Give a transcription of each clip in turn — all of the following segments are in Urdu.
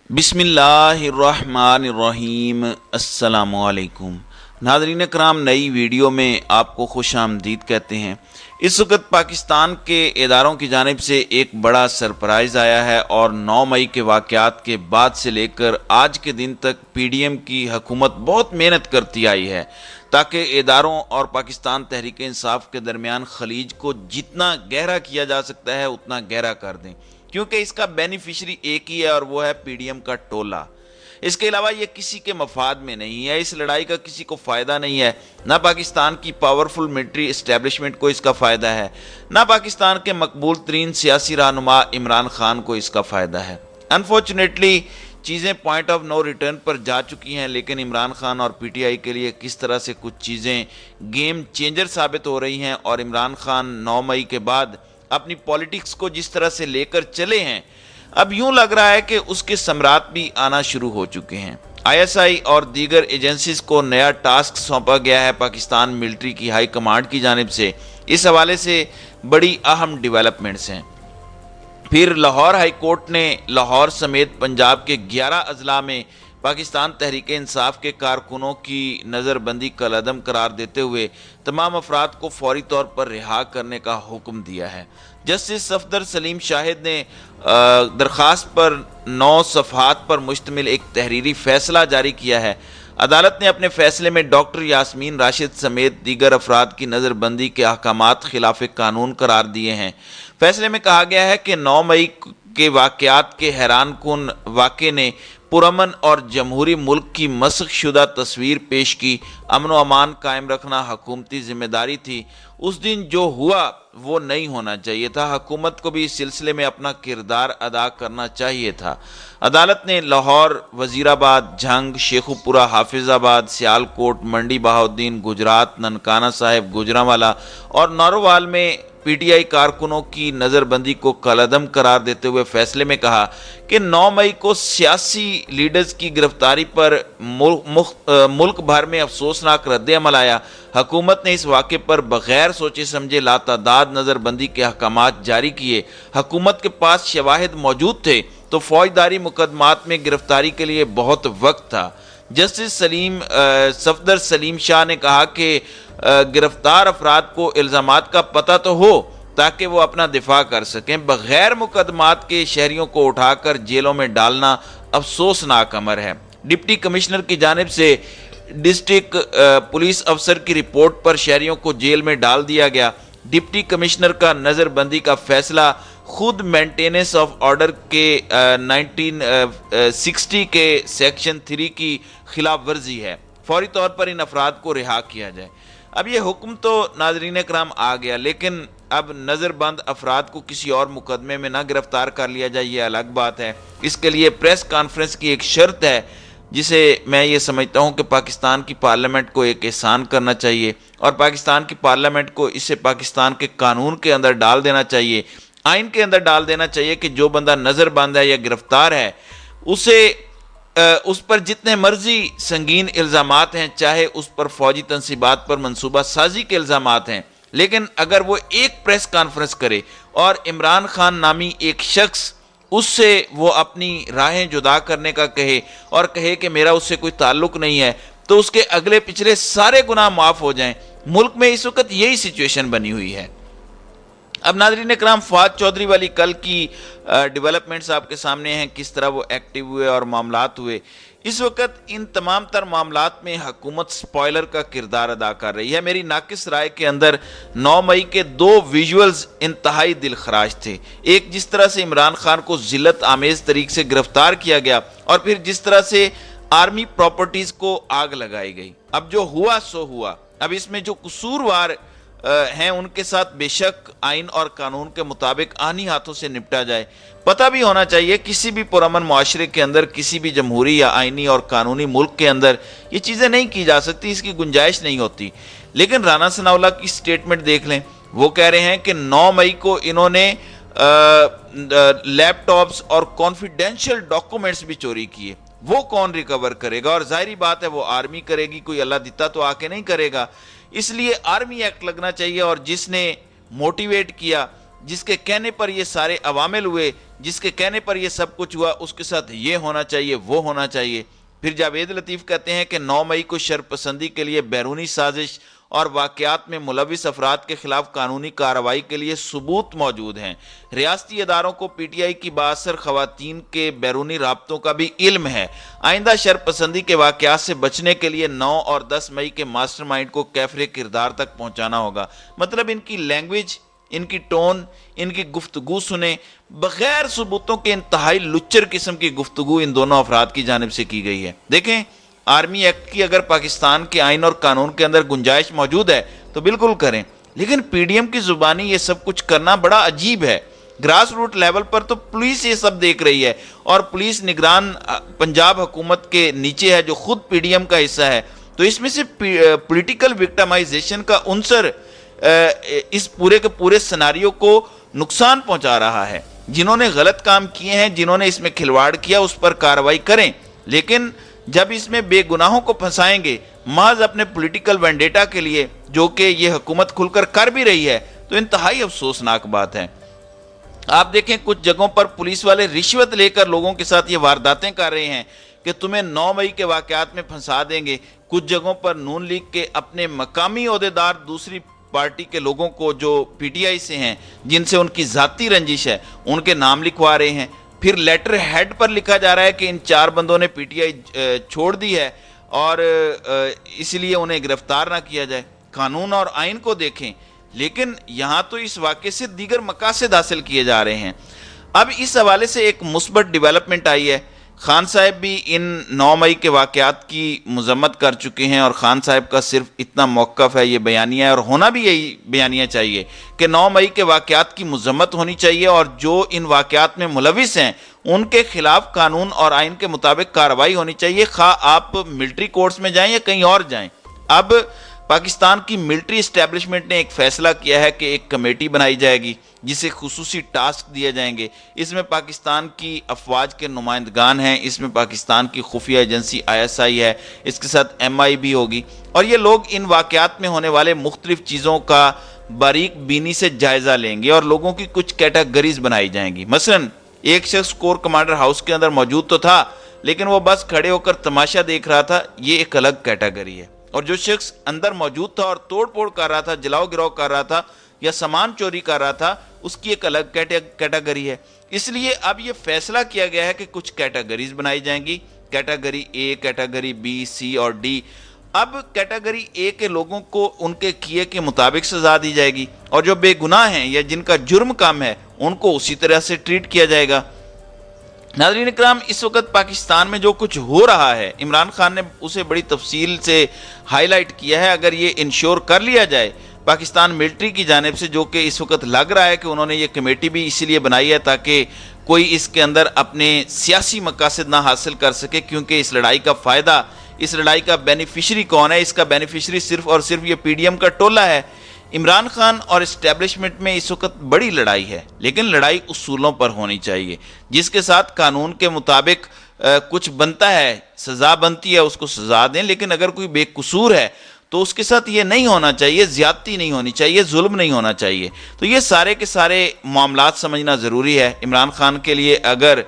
بسم اللہ الرحمن الرحیم۔ السلام علیکم ناظرین کرام، نئی ویڈیو میں آپ کو خوش آمدید کہتے ہیں۔ اس وقت پاکستان کے اداروں کی جانب سے ایک بڑا سرپرائز آیا ہے اور 9 مئی کے واقعات کے بعد سے لے کر آج کے دن تک پی ڈی ایم کی حکومت بہت محنت کرتی آئی ہے تاکہ اداروں اور پاکستان تحریک انصاف کے درمیان خلیج کو جتنا گہرا کیا جا سکتا ہے اتنا گہرا کر دیں، کیونکہ اس کا بینیفیشری ایک ہی ہے اور وہ ہے پی ڈی ایم کا ٹولہ۔ اس کے علاوہ یہ کسی کے مفاد میں نہیں ہے، اس لڑائی کا کسی کو فائدہ نہیں ہے، نہ پاکستان کی پاورفل ملٹری اسٹیبلشمنٹ کو اس کا فائدہ ہے، نہ پاکستان کے مقبول ترین سیاسی رہنما عمران خان کو اس کا فائدہ ہے۔ انفارچونیٹلی چیزیں پوائنٹ آف نو ریٹرن پر جا چکی ہیں، لیکن عمران خان اور پی ٹی آئی کے لیے کس طرح سے کچھ چیزیں گیم چینجر ثابت ہو رہی ہیں، اور عمران خان 9 مئی کے بعد اپنی پولیٹکس کو جس طرح سے لے کر چلے ہیں، اب یوں لگ رہا ہے کہ اس کے ثمرات بھی آنا شروع ہو چکے ہیں۔ آئی ایس آئی اور دیگر ایجنسیز کو نیا ٹاسک سونپا گیا ہے پاکستان ملٹری کی ہائی کمانڈ کی جانب سے۔ اس حوالے سے بڑی اہم ڈیولپمنٹس ہیں۔ پھر لاہور ہائی کورٹ نے لاہور سمیت پنجاب کے 11 اضلاع میں پاکستان تحریک انصاف کے کارکنوں کی نظر بندی کالعدم قرار دیتے ہوئے تمام افراد کو فوری طور پر رہا کرنے کا حکم دیا ہے۔ جسٹس صفدر سلیم شاہد نے درخواست پر 9 صفحات پر مشتمل ایک تحریری فیصلہ جاری کیا ہے۔ عدالت نے اپنے فیصلے میں ڈاکٹر یاسمین راشد سمیت دیگر افراد کی نظر بندی کے احکامات خلاف قانون قرار دیے ہیں۔ فیصلے میں کہا گیا ہے کہ 9 مئی کے واقعات کے حیران کن واقعے نے پرامن اور جمہوری ملک کی مسخ شدہ تصویر پیش کی۔ امن و امان قائم رکھنا حکومتی ذمہ داری تھی۔ اس دن جو ہوا وہ نہیں ہونا چاہیے تھا۔ حکومت کو بھی اس سلسلے میں اپنا کردار ادا کرنا چاہیے تھا۔ عدالت نے لاہور، وزیرآباد، جھنگ، شیخوپورہ، حافظ آباد، سیالکوٹ، منڈی بہاؤالدین، گجرات، ننکانہ صاحب، گوجرانوالا اور نارووال میں پی ٹی آئی کارکنوں کی نظر بندی کو کالعدم قرار دیتے ہوئے فیصلے میں کہا کہ 9 مئی کو سیاسی لیڈرز کی گرفتاری پر ملک بھر میں افسوسناک رد عمل آیا۔ حکومت نے اس واقعے پر بغیر سوچے سمجھے لاتعداد نظر بندی کے احکامات جاری کیے۔ حکومت کے پاس شواہد موجود تھے تو فوجداری مقدمات میں گرفتاری کے لیے بہت وقت تھا۔ جسٹس صفدر سلیم شاہ نے کہا کہ گرفتار افراد کو الزامات کا پتہ تو ہو تاکہ وہ اپنا دفاع کر سکیں۔ بغیر مقدمات کے شہریوں کو اٹھا کر جیلوں میں ڈالنا افسوسناک امر ہے۔ ڈپٹی کمشنر کی جانب سے ڈسٹرکٹ پولیس افسر کی رپورٹ پر شہریوں کو جیل میں ڈال دیا گیا۔ ڈپٹی کمشنر کا نظر بندی کا فیصلہ خود مینٹیننس آف آرڈر کے 1960 کے سیکشن 3 کی خلاف ورزی ہے۔ فوری طور پر ان افراد کو رہا کیا جائے۔ اب یہ حکم تو ناظرین کرام آ گیا، لیکن اب نظر بند افراد کو کسی اور مقدمے میں نہ گرفتار کر لیا جائے، یہ الگ بات ہے۔ اس کے لیے پریس کانفرنس کی ایک شرط ہے جسے میں یہ سمجھتا ہوں کہ پاکستان کی پارلیمنٹ کو ایک احسان کرنا چاہیے، اور پاکستان کی پارلیمنٹ کو اسے پاکستان کے قانون کے اندر ڈال دینا چاہیے، آئین کے اندر ڈال دینا چاہیے کہ جو بندہ نظر بند ہے یا گرفتار ہے اس پر جتنے مرضی سنگین الزامات ہیں، چاہے اس پر فوجی تنصیبات پر منصوبہ سازی کے الزامات ہیں، لیکن اگر وہ ایک پریس کانفرنس کرے اور عمران خان نامی ایک شخص اس سے وہ اپنی راہیں جدا کرنے کا کہے اور کہے کہ میرا اس سے کوئی تعلق نہیں ہے، تو اس کے اگلے پچھلے سارے گناہ معاف ہو جائیں۔ ملک میں اس وقت یہی سچویشن بنی ہوئی ہے۔ اب ناظرین اکرام، فواد چودھری والی کل کی ڈیولپمنٹس آپ کے سامنے ہیں، کس طرح وہ ایکٹیو ہوئے اور معاملات ہوئے۔ اس وقت ان تمام تر معاملات میں حکومت سپوائلر کا کردار ادا کر رہی ہے۔ میری ناقص رائے کے اندر 9 مئی کے 2 ویژولز انتہائی دلخراش تھے۔ ایک، جس طرح سے عمران خان کو ذلت آمیز طریقے سے گرفتار کیا گیا، اور پھر جس طرح سے آرمی پراپرٹیز کو آگ لگائی گئی۔ اب جو ہوا سو ہوا۔ اب اس میں جو قصوروار ہیں ان کے ساتھ بے شک آئین اور قانون کے مطابق آنی ہاتھوں سے نپٹا جائے۔ پتہ بھی ہونا چاہیے کسی بھی پرامن معاشرے کے اندر، کسی بھی جمہوری یا آئینی اور قانونی ملک کے اندر یہ چیزیں نہیں کی جا سکتی، اس کی گنجائش نہیں ہوتی۔ لیکن رانا ثناءاللہ کی سٹیٹمنٹ دیکھ لیں، وہ کہہ رہے ہیں کہ 9 مئی کو انہوں نے لیپ ٹاپس اور کانفیڈینشیل ڈاکومنٹس بھی چوری کیے۔ وہ کون ریکور کرے گا؟ اور ظاہری بات ہے وہ آرمی کرے گی، کوئی اللہ دیتا تو آ کے نہیں کرے گا۔ اس لیے آرمی ایکٹ لگنا چاہیے، اور جس نے موٹیویٹ کیا، جس کے کہنے پر یہ سارے عوامل ہوئے، جس کے کہنے پر یہ سب کچھ ہوا، اس کے ساتھ یہ ہونا چاہیے، وہ ہونا چاہیے۔ پھر جاوید لطیف کہتے ہیں کہ 9 مئی کو شرپسندی کے لیے بیرونی سازش اور واقعات میں ملوث افراد کے خلاف قانونی کارروائی کے لیے ثبوت موجود ہیں۔ ریاستی اداروں کو پی ٹی آئی کی بااثر خواتین کے بیرونی رابطوں کا بھی علم ہے۔ آئندہ شرپسندی کے واقعات سے بچنے کے لیے 9 اور 10 مئی کے ماسٹر مائنڈ کو کیفر کردار تک پہنچانا ہوگا۔ مطلب ان کی لینگویج، ان کی ٹون، ان کی گفتگو سنیں، بغیر ثبوتوں کے انتہائی لچر قسم کی گفتگو ان دونوں افراد کی جانب سے کی گئی ہے۔ دیکھیں، آرمی ایکٹ کی اگر پاکستان کے آئین اور قانون کے اندر گنجائش موجود ہے تو بالکل کریں، لیکن پی ڈی ایم کی زبانی یہ سب کچھ کرنا بڑا عجیب ہے۔ گراس روٹ لیول پر تو پولیس یہ سب دیکھ رہی ہے، اور پولیس نگران پنجاب حکومت کے نیچے ہے جو خود پی ڈی ایم کا حصہ ہے، تو اس میں سے پولیٹیکل وکٹمائزیشن کا عنصر اس پورے کے پورے سناریو کو نقصان پہنچا رہا ہے۔ جنہوں نے غلط کام کیے ہیں، جنہوں نے اس میں کھلواڑ کیا، اس پر کارروائی کریں، لیکن جب اس میں بے گناہوں کو پھنسائیں گے محض اپنے پولیٹیکل وینڈیٹا کے لیے، جو کہ یہ حکومت کھل کر بھی رہی ہے، تو انتہائی افسوسناک بات ہے۔ آپ دیکھیں کچھ جگہوں پر پولیس والے رشوت لے کر لوگوں کے ساتھ یہ وارداتیں کر رہے ہیں کہ تمہیں 9 مئی کے واقعات میں پھنسا دیں گے۔ کچھ جگہوں پر نون لیگ کے اپنے مقامی عہدیدار دوسری پارٹی کے لوگوں کو جو پی ٹی آئی سے ہیں، جن سے ان کی ذاتی رنجش ہے، ان کے نام لکھوا رہے ہیں۔ پھر لیٹر ہیڈ پر لکھا جا رہا ہے کہ ان 4 بندوں نے پی ٹی آئی چھوڑ دی ہے اور اس لیے انہیں گرفتار نہ کیا جائے۔ قانون اور آئین کو دیکھیں، لیکن یہاں تو اس واقعے سے دیگر مقاصد حاصل کیے جا رہے ہیں۔ اب اس حوالے سے ایک مثبت ڈیولپمنٹ آئی ہے۔ خان صاحب بھی ان 9 مئی کے واقعات کی مذمت کر چکے ہیں، اور خان صاحب کا صرف اتنا موقف ہے، یہ بیانیہ ہے، اور ہونا بھی یہی بیانیہ چاہیے کہ 9 مئی کے واقعات کی مذمت ہونی چاہیے، اور جو ان واقعات میں ملوث ہیں ان کے خلاف قانون اور آئین کے مطابق کارروائی ہونی چاہیے، خواہ آپ ملٹری کورٹس میں جائیں یا کہیں اور جائیں۔ اب پاکستان کی ملٹری اسٹیبلشمنٹ نے ایک فیصلہ کیا ہے کہ ایک کمیٹی بنائی جائے گی جسے خصوصی ٹاسک دیے جائیں گے۔ اس میں پاکستان کی افواج کے نمائندگان ہیں، اس میں پاکستان کی خفیہ ایجنسی ISI ہے، اس کے ساتھ MI بھی ہوگی، اور یہ لوگ ان واقعات میں ہونے والے مختلف چیزوں کا باریک بینی سے جائزہ لیں گے، اور لوگوں کی کچھ کیٹیگریز بنائی جائیں گی۔ مثلا ایک شخص کور کمانڈر ہاؤس کے اندر موجود تو تھا، لیکن وہ بس کھڑے ہو کر تماشا دیکھ رہا تھا، یہ ایک الگ کیٹیگری ہے۔ اور جو شخص اندر موجود تھا اور توڑ پھوڑ کر رہا تھا، جلاؤ گراؤ کر رہا تھا یا سامان چوری کر رہا تھا، اس کی ایک الگ کیٹیگری ہے۔ اس لیے اب یہ فیصلہ کیا گیا ہے کہ کچھ کیٹیگریز بنائی جائیں گی، category A، category B، C اور D۔ اب کیٹیگری A کے لوگوں کو ان کے کیے کے مطابق سزا دی جائے گی، اور جو بے گناہ ہیں یا جن کا جرم کم ہے ان کو اسی طرح سے ٹریٹ کیا جائے گا۔ ناظرین اکرام، اس وقت پاکستان میں جو کچھ ہو رہا ہے، عمران خان نے اسے بڑی تفصیل سے ہائی لائٹ کیا ہے۔ اگر یہ انشور کر لیا جائے پاکستان ملٹری کی جانب سے، جو کہ اس وقت لگ رہا ہے کہ انہوں نے یہ کمیٹی بھی اسی لیے بنائی ہے تاکہ کوئی اس کے اندر اپنے سیاسی مقاصد نہ حاصل کر سکے، کیونکہ اس لڑائی کا فائدہ، اس لڑائی کا بینیفیشری کون ہے؟ اس کا بینیفیشری صرف اور صرف یہ پی ڈی ایم کا ٹولہ ہے۔ عمران خان اور اسٹیبلشمنٹ میں اس وقت بڑی لڑائی ہے، لیکن لڑائی اصولوں پر ہونی چاہیے، جس کے ساتھ قانون کے مطابق کچھ بنتا ہے، سزا بنتی ہے، اس کو سزا دیں، لیکن اگر کوئی بے قصور ہے تو اس کے ساتھ یہ نہیں ہونا چاہیے، زیادتی نہیں ہونی چاہیے، ظلم نہیں ہونا چاہیے۔ تو یہ سارے کے سارے معاملات سمجھنا ضروری ہے۔ عمران خان کے لیے اگر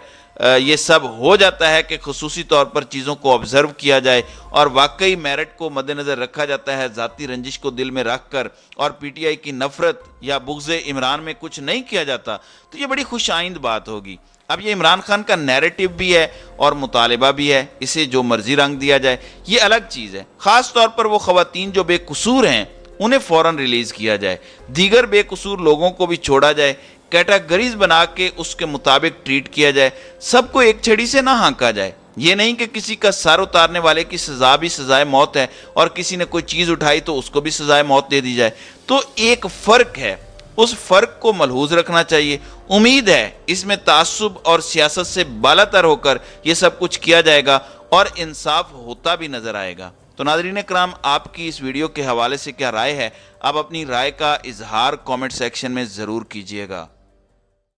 یہ سب ہو جاتا ہے کہ خصوصی طور پر چیزوں کو آبزرو کیا جائے اور واقعی میرٹ کو مد نظر رکھا جاتا ہے، ذاتی رنجش کو دل میں رکھ کر، اور پی ٹی آئی کی نفرت یا بغض عمران میں کچھ نہیں کیا جاتا، تو یہ بڑی خوش آئند بات ہوگی۔ اب یہ عمران خان کا نیریٹو بھی ہے اور مطالبہ بھی ہے، اسے جو مرضی رنگ دیا جائے یہ الگ چیز ہے۔ خاص طور پر وہ خواتین جو بے قصور ہیں انہیں فوراً ریلیز کیا جائے، دیگر بے قصور لوگوں کو بھی چھوڑا جائے، کیٹیگریز بنا کے اس کے مطابق ٹریٹ کیا جائے، سب کو ایک چھڑی سے نہ ہانکا جائے۔ یہ نہیں کہ کسی کا سر اتارنے والے کی سزا بھی سزائے موت ہے، اور کسی نے کوئی چیز اٹھائی تو اس کو بھی سزائے موت دے دی جائے۔ تو ایک فرق ہے، اس فرق کو ملحوظ رکھنا چاہیے۔ امید ہے اس میں تعصب اور سیاست سے بالا تر ہو کر یہ سب کچھ کیا جائے گا اور انصاف ہوتا بھی نظر آئے گا۔ تو ناظرین کرام، آپ کی اس ویڈیو کے حوالے سے کیا رائے ہے؟ آپ اپنی رائے کا اظہار کامنٹ سیکشن میں ضرور کیجئے گا۔